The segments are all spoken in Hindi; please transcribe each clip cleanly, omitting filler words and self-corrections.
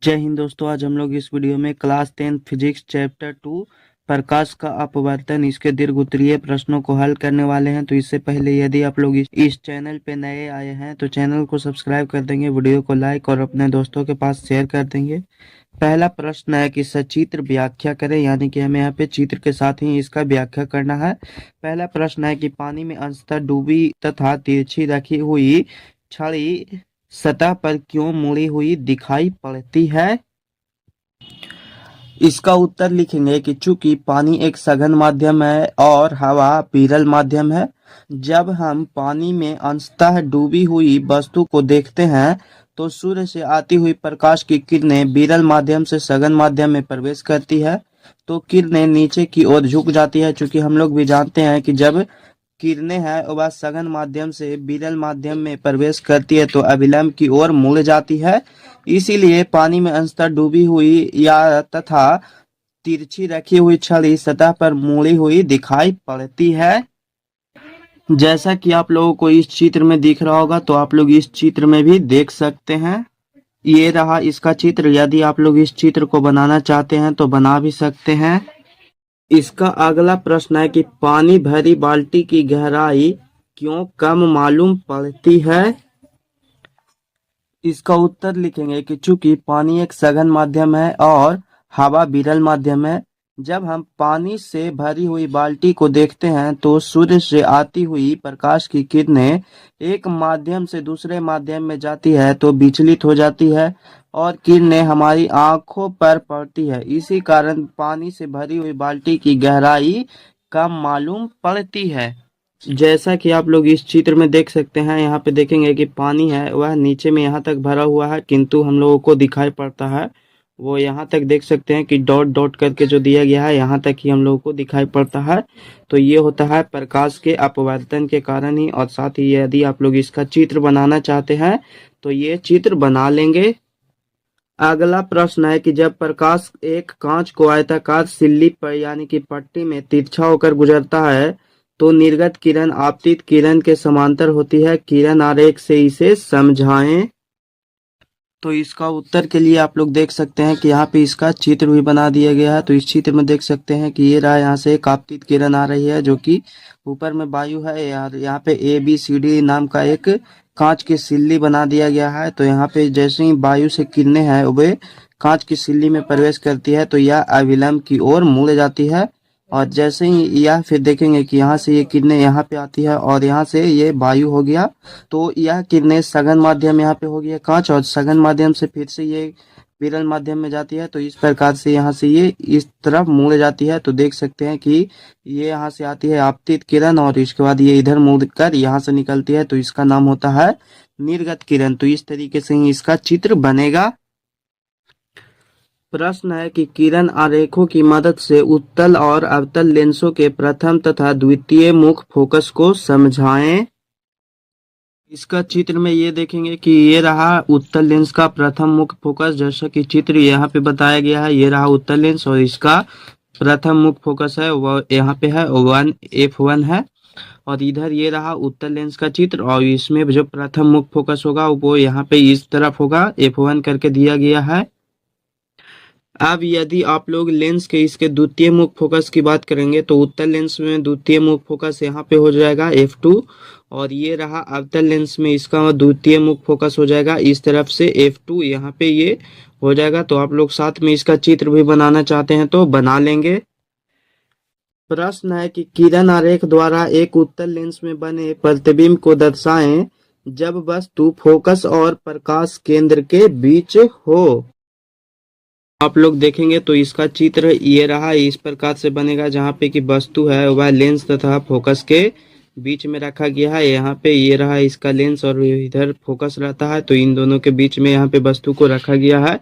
जय हिंद दोस्तों। आज हम लोग इस वीडियो में क्लास 10 फिजिक्स चैप्टर 2 प्रकाश का अपवर्तन इसके दीर्घवृत्तीय प्रश्नों को हल करने वाले हैं। तो इससे पहले यदि आप लोग इस चैनल पे नए आए हैं तो चैनल को सब्सक्राइब कर देंगे, वीडियो को लाइक और अपने दोस्तों के पास शेयर कर देंगे। पहला प्रश्न है कि सचित्र व्याख्या करें, यानी कि हमें यहाँ पे चित्र के साथ ही इसका व्याख्या करना है। पहला प्रश्न है कि पानी में अंशतः डूबी तथा तिरछी रखी हुई छड़ी सतह पर क्यों मुड़ी हुई दिखाई पड़ती है। इसका उत्तर लिखेंगे कि चूंकि पानी एक सघन माध्यम है और हवा विरल माध्यम है। जब हम पानी में अंशतः डूबी हुई वस्तु को देखते हैं तो सूर्य से आती हुई प्रकाश की किरणें विरल माध्यम से सघन माध्यम में प्रवेश करती है तो किरणें नीचे की ओर झुक जाती है। चूंकि हम लोग भी जानते हैं कि जब किरणें हैं वह सघन माध्यम से विरल माध्यम में प्रवेश करती है तो अभिलंब की ओर मुड़ जाती है, इसीलिए पानी में अंशतः डूबी हुई या तथा तिरछी रखी हुई छड़ी सतह पर मुड़ी हुई दिखाई पड़ती है। जैसा कि आप लोगों को इस चित्र में दिख रहा होगा तो आप लोग इस चित्र में भी देख सकते हैं। ये रहा इसका चित्र। यदि आप लोग इस चित्र को बनाना चाहते हैं तो बना भी सकते हैं। इसका अगला प्रश्न है कि पानी भरी बाल्टी की गहराई क्यों कम मालूम पड़ती है। इसका उत्तर लिखेंगे कि चूंकि पानी एक सघन माध्यम है और हवा विरल माध्यम है। जब हम पानी से भरी हुई बाल्टी को देखते हैं तो सूर्य से आती हुई प्रकाश की किरणें एक माध्यम से दूसरे माध्यम में जाती है तो विचलित हो जाती है और किरणें हमारी आंखों पर पड़ती है। इसी कारण पानी से भरी हुई बाल्टी की गहराई कम मालूम पड़ती है। जैसा कि आप लोग इस चित्र में देख सकते हैं, यहाँ पे देखेंगे कि पानी है वह नीचे में यहाँ तक भरा हुआ है, किंतु हम लोगों को दिखाई पड़ता है वो यहाँ तक देख सकते हैं कि डॉट डॉट करके जो दिया गया है यहाँ तक ही हम लोगों को दिखाई पड़ता है। तो ये होता है प्रकाश के अपवर्तन के कारण ही। और साथ ही यदि आप लोग इसका चित्र बनाना चाहते हैं तो ये चित्र बना लेंगे। अगला प्रश्न है कि जब प्रकाश एक कांच को आयताकार सिल्ली पर यानी कि पट्टी में तिरछा होकर गुजरता है तो निर्गत किरण आपतित किरण के समांतर होती है। किरण आरेख से इसे समझाएं। तो इसका उत्तर के लिए आप लोग देख सकते हैं कि यहाँ पे इसका चित्र भी बना दिया गया है। तो इस चित्र में देख सकते हैं कि ये रहा, यहाँ से एक आपतित किरण आ रही है जो कि ऊपर में वायु है यार। यहाँ पे ABCD नाम का एक कांच की सिल्ली बना दिया गया है। तो यहाँ पे जैसे ही वायु से किरणें हैं वे कांच की सिल्ली में प्रवेश करती है तो यह अभिलंब की ओर मुड़ जाती है। और जैसे ही यह फिर देखेंगे कि यहाँ से ये किरणें यहाँ पे आती है और यहाँ से ये वायु हो गया तो यह किरणें सघन माध्यम यहाँ पे हो गया कांच और सघन माध्यम से फिर से ये विरल माध्यम में जाती है। तो इस प्रकार से यहाँ से ये इस तरफ मुड़ जाती है। तो देख सकते हैं कि ये यहाँ से आती है आपतित किरण और इसके बाद ये इधर मुड़ कर यहाँ से निकलती है तो इसका नाम होता है निर्गत किरण। तो इस तरीके से ही इसका चित्र बनेगा। प्रश्न है कि किरण आरेखों की मदद से उत्तल और अवतल लेंसों के प्रथम तथा द्वितीय मुख्य फोकस को समझाएं। इसका चित्र में ये देखेंगे कि ये रहा उत्तल लेंस का प्रथम मुख्य फोकस, जैसा कि चित्र यहाँ पे बताया गया है। ये रहा उत्तल लेंस और इसका प्रथम मुख्य फोकस है वो यहाँ पे है F1 है। और इधर ये रहा उत्तल लेंस का चित्र और इसमें जो प्रथम मुख्य फोकस होगा वो यहाँ पे इस तरफ होगा, F1 करके दिया गया है। अब यदि आप लोग लेंस के इसके द्वितीय मुख्य फोकस की बात करेंगे तो उत्तल लेंस में द्वितीय मुख्य फोकस यहाँ पे हो जाएगा F2 और ये रहा अवतल लेंस में इसका द्वितीय मुख्य फोकस हो जाएगा इस तरफ से F2, यहाँ पे ये हो जाएगा। तो आप लोग साथ में इसका चित्र भी बनाना चाहते हैं तो बना लेंगे। प्रश्न है कि किरण आरेख द्वारा एक उत्तल लेंस में बने प्रतिबिंब को दर्शाएं जब वस्तु फोकस और प्रकाश केंद्र के बीच हो। आप लोग देखेंगे तो इसका चित्र ये रहा, इस प्रकार से बनेगा जहाँ पे कि वस्तु है वह लेंस तथा फोकस के बीच में रखा गया है। यहाँ पे ये रहा इसका लेंस और इधर फोकस रहता है तो इन दोनों के बीच में यहाँ पे वस्तु को रखा गया है।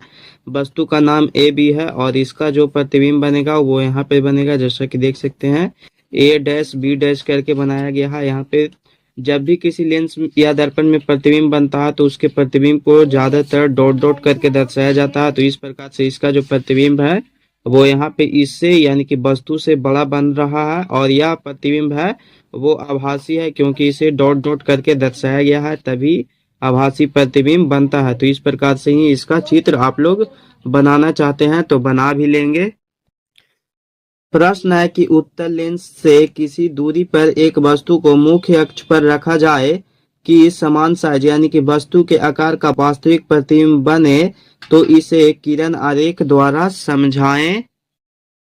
वस्तु का नाम AB है और इसका जो प्रतिबिंब बनेगा वो यहाँ पे बनेगा, जैसा कि देख सकते हैं A-B- करके बनाया गया है। यहाँ पे जब भी किसी लेंस या दर्पण में प्रतिबिंब बनता है तो उसके प्रतिबिंब को ज्यादातर डॉट डॉट करके दर्शाया जाता है। तो इस प्रकार से इसका जो प्रतिबिंब है वो यहाँ पे इससे यानी कि वस्तु से बड़ा बन रहा है और यह प्रतिबिंब है वो आभासी है क्योंकि इसे डॉट डॉट करके दर्शाया गया है, तभी आभासी प्रतिबिंब बनता है। तो इस प्रकार से ही इसका चित्र आप लोग बनाना चाहते हैं तो बना भी लेंगे। प्रश्न है कि उत्तल लेंस से किसी दूरी पर एक वस्तु को मुख्य अक्ष पर रखा जाए कि समान साइज यानी कि वस्तु के आकार का वास्तविक प्रतिबिंब बने, तो इसे किरण आरेख द्वारा समझाएं।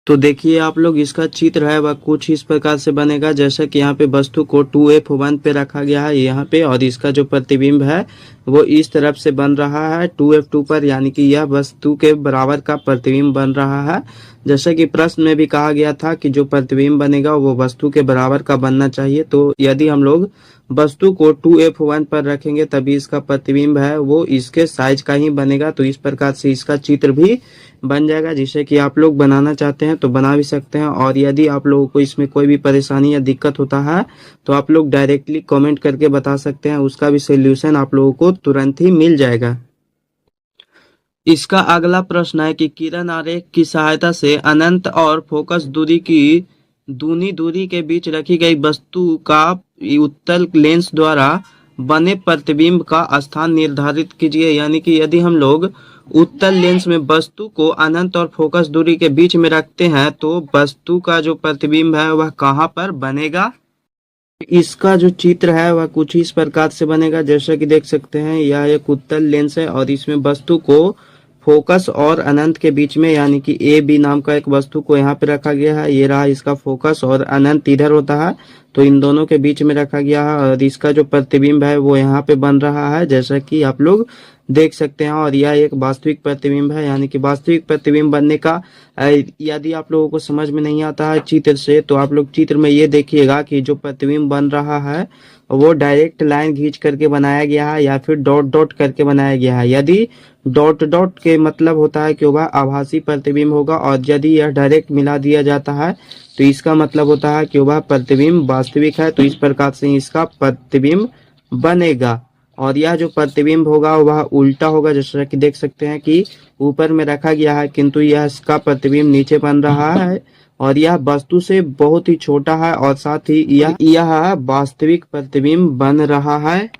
तो देखिए आप लोग, इसका चित्र है वह कुछ इस प्रकार से बनेगा, जैसा कि यहाँ पे वस्तु को 2f1 पे रखा गया है यहाँ पे, और इसका जो प्रतिबिंब है वो इस तरफ से बन रहा है 2f2 पर, यानी कि यह वस्तु के बराबर का प्रतिबिंब बन रहा है। जैसा कि प्रश्न में भी कहा गया था कि जो प्रतिबिंब बनेगा वो वस्तु के बराबर का बनना चाहिए। तो यदि हम लोग वस्तु को 2f1 पर रखेंगे तभी इसका प्रतिबिंब है वो इसके साइज का ही बनेगा। तो इस प्रकार से इसका चित्र भी बन जाएगा, जिसे कि आप लोग बनाना चाहते हैं तो बना भी सकते हैं। और यदि आप लोगों को इसमें कोई भी परेशानी या दिक्कत होता है तो आप लोग डायरेक्टली कमेंट करके बता सकते हैं, उसका भी सोल्यूशन आप लोगों को तुरंत ही मिल जाएगा। इसका अगला प्रश्न है कि किरण आरेख की सहायता से अनंत और फोकस दूरी की दूनी दूरी के बीच रखी गई वस्तु का उत्तल लेंस द्वारा बने प्रतिबिंब का स्थान निर्धारित कीजिए। यानी कि यदि हम लोग उत्तल लेंस में वस्तु को अनंत और फोकस दूरी के बीच में रखते हैं तो वस्तु का जो प्रतिबिंब है वह कहाँ पर बनेगा। इसका जो चित्र है वह कुछ इस प्रकार से बनेगा, जैसा कि देख सकते हैं यह एक उत्तल लेंस है और इसमें वस्तु को फोकस और अनंत के बीच में, यानी कि ए बी नाम का एक वस्तु को यहाँ पे रखा गया है। ये रहा इसका फोकस और अनंत इधर होता है, तो इन दोनों के बीच में रखा गया है और इसका जो प्रतिबिंब है वो यहाँ पे बन रहा है, जैसा कि आप लोग देख सकते हैं। और यह एक वास्तविक प्रतिबिंब है, यानी कि वास्तविक प्रतिबिंब बनने का यदि आप लोगों को समझ में नहीं आता है चित्र से तो आप लोग चित्र में ये देखिएगा कि जो प्रतिबिंब बन रहा है वो डायरेक्ट लाइन खींच करके बनाया गया है या फिर डॉट डॉट करके बनाया गया है। यदि डॉट डॉट के मतलब होता है कि वह आभासी प्रतिबिंब होगा, और यदि यह डायरेक्ट मिला दिया जाता है तो इसका मतलब होता है कि वह प्रतिबिंब वास्तविक है। तो इस प्रकार से इसका प्रतिबिंब बनेगा। और यह जो प्रतिबिंब होगा वह उल्टा होगा, जैसा कि देख सकते हैं कि ऊपर में रखा गया है किंतु यह इसका प्रतिबिंब नीचे बन रहा है और यह वस्तु से बहुत ही छोटा है और साथ ही यह वास्तविक प्रतिबिंब बन रहा है।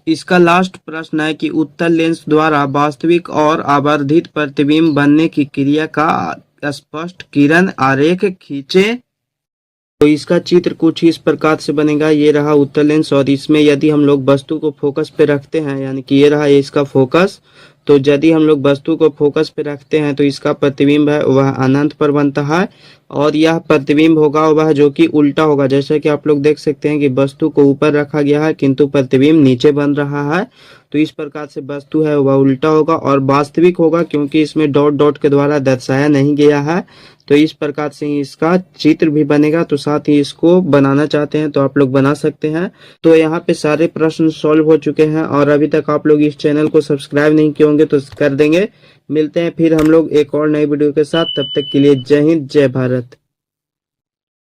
इसका लास्ट प्रश्न है कि उत्तल लेंस द्वारा वास्तविक और आवर्धित प्रतिबिंब बनने की क्रिया का स्पष्ट किरण आरेख खींचे। तो इसका चित्र कुछ इस प्रकार से बनेगा। ये रहा उत्तल लेंस और इसमें यदि हम लोग वस्तु को फोकस पे रखते हैं, यानी कि ये रहा इसका फोकस, तो यदि हम लोग वस्तु को फोकस पे रखते हैं तो इसका प्रतिबिंब है वह अनंत पर बनता है और यह प्रतिबिंब होगा वह जो कि उल्टा होगा, जैसे कि आप लोग देख सकते हैं कि वस्तु को ऊपर रखा गया है किंतु प्रतिबिंब नीचे बन रहा है। तो इस प्रकार से वस्तु है वह उल्टा होगा और वास्तविक होगा क्योंकि इसमें डॉट डॉट के द्वारा दर्शाया नहीं गया है। तो इस प्रकार से इसका चित्र भी बनेगा। तो साथ ही इसको बनाना चाहते हैं तो आप लोग बना सकते हैं। तो यहाँ पे सारे प्रश्न सॉल्व हो चुके हैं और अभी तक आप लोग इस चैनल को सब्सक्राइब नहीं किए होंगे तो कर देंगे। मिलते हैं फिर हम लोग एक और नई वीडियो के साथ, तब तक के लिए जय हिंद जय भारत।